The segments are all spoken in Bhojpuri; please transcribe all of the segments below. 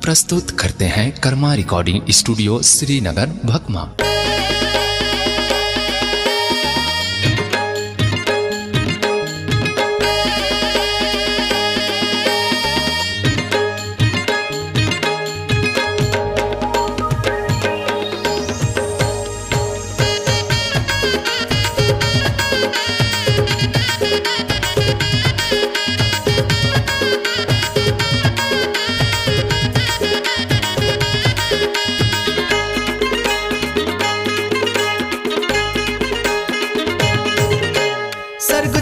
प्रस्तुत करते हैं कर्मा रिकॉर्डिंग स्टूडियो श्रीनगर भकमा।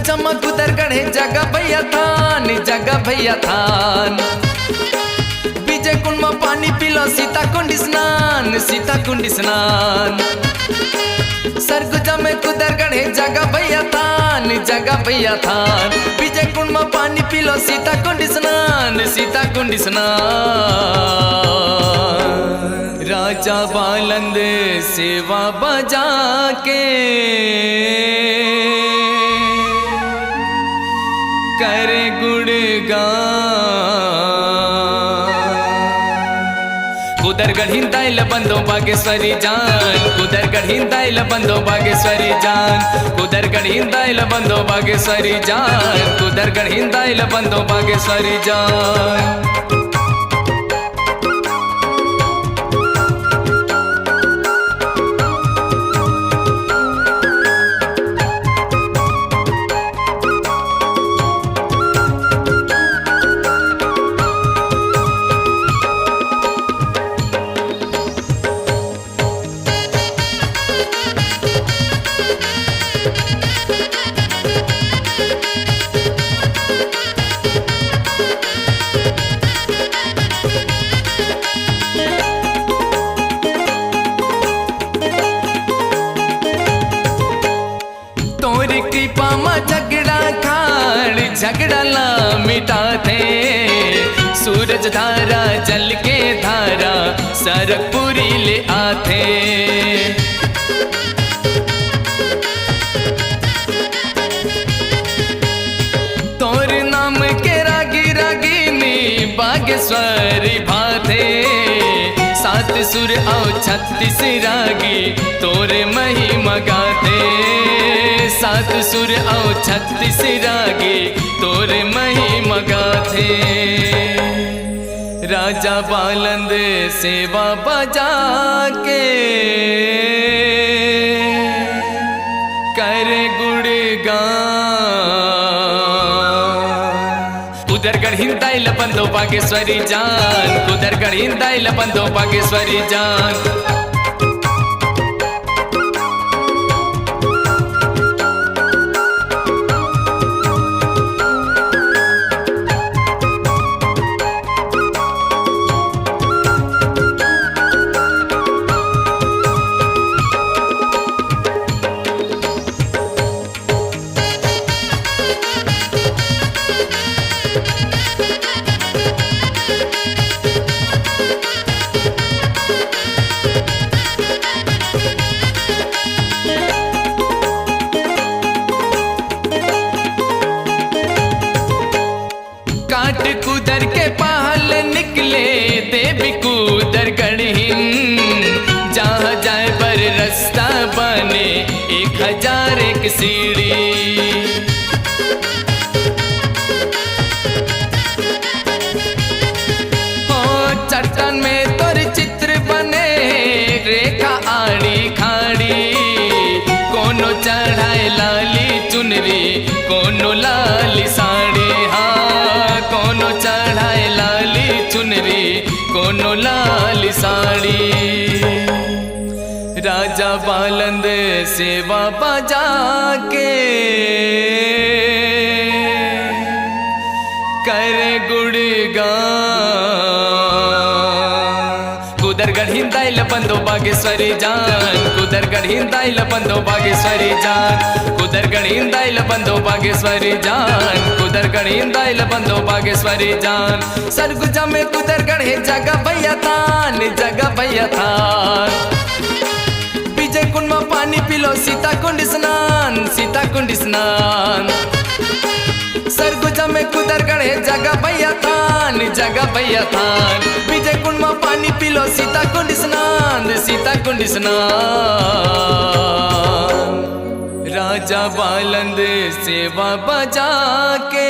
चमक उधर गढ़े जगा भैया थान विजय कुंड में पानी पिलो सीता कुंड स्नान सरगुजा में कुदर गढ़े जगा भैया थान विजय कुंड में पानी पिलो सीता कुंड स्नान राजा बालंद सेवा बजा के करे गुणगान कुदर गढ़िंदाइल बंदो बागेश्वरी जान कुदर गढ़िंदाइल बंदो बागेश्वरी जान कुदर गढ़िंदाइल बंदो बागेश्वरी जान कुदर गढ़िंदाइल बंदो बागेश्वरी जान। कृपा में झगड़ा ला मिटाते सूरज धारा जल के धारा सरकपुरी ले आते तोर नाम के रागी रागिनी बागेश्वरी भाते सात सुर और 36 रागी तोरे महिमा गाते सात सुर और 36 रागी तोरे महिमा गाते राजा बालंद सेवा बजा के करे गुणगान कुदर गढ़िंदाइल बंदो बागेश्वरी जान कुदर गढ़िंदाइल बंदो बागेश्वरी जान। काट कुदर के पहल निकले देवी कुदर गढ़िन जहाँ जाए पर रास्ता बने 1001 सीढ़ी हो चट्टान में तोर चित्र बने रेखा आड़ी खाड़ी कोनो चढ़ाए लाली चुनरी कोनो लाली साड़ी कोनो चढ़ाए लाली चुनरी कोनो लाली साड़ी राजा बालंद सेवा बजा के करे गुणगान कुदर गढ़िंदाइल बंदो बागेश्वरी जान कुदर गढ़िंदाइल बंदो बागेश्वरी जान कुदर गढ़िंदाइल बंदो बागेश्वरी जान कुदर गढ़िंदाइल बंदो बागेश्वरी जान सरगुजा में कुदर गढ़े जगा भैया थान विजय कुंड में पानी पिलो सीता कुंड स्नान सरगुजा में कुदर गढ़े जगा भैया थान विजय कुंड पिलो सीता कुंड स्नान सीता कुंड स्नान राजा बालंद सेवा बजा के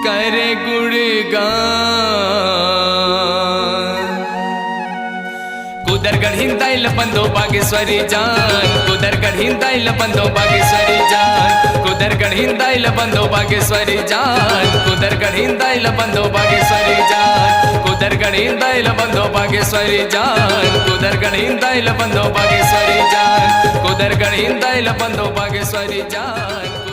करे गुणगान कुदरगढ़ हिंदाइल बंदो बागेश्वरी जान कुदरगढ़ हिंदाइल बंदो बागेश्वरी जान कुदरगढ़ हिंदाइल बंदो बागेश्वरी जान कुदरगढ़ हिंदाइल बंदो बागेश्वरी जान कुदरगढ़ हिंदाइल बंदो बागेश्वरी जान कुदरगढ़ हिंदाइल बंदो बागेश्वरी जान कुदरगढ़ हिंदाइल बंदो बागेश्वरी जान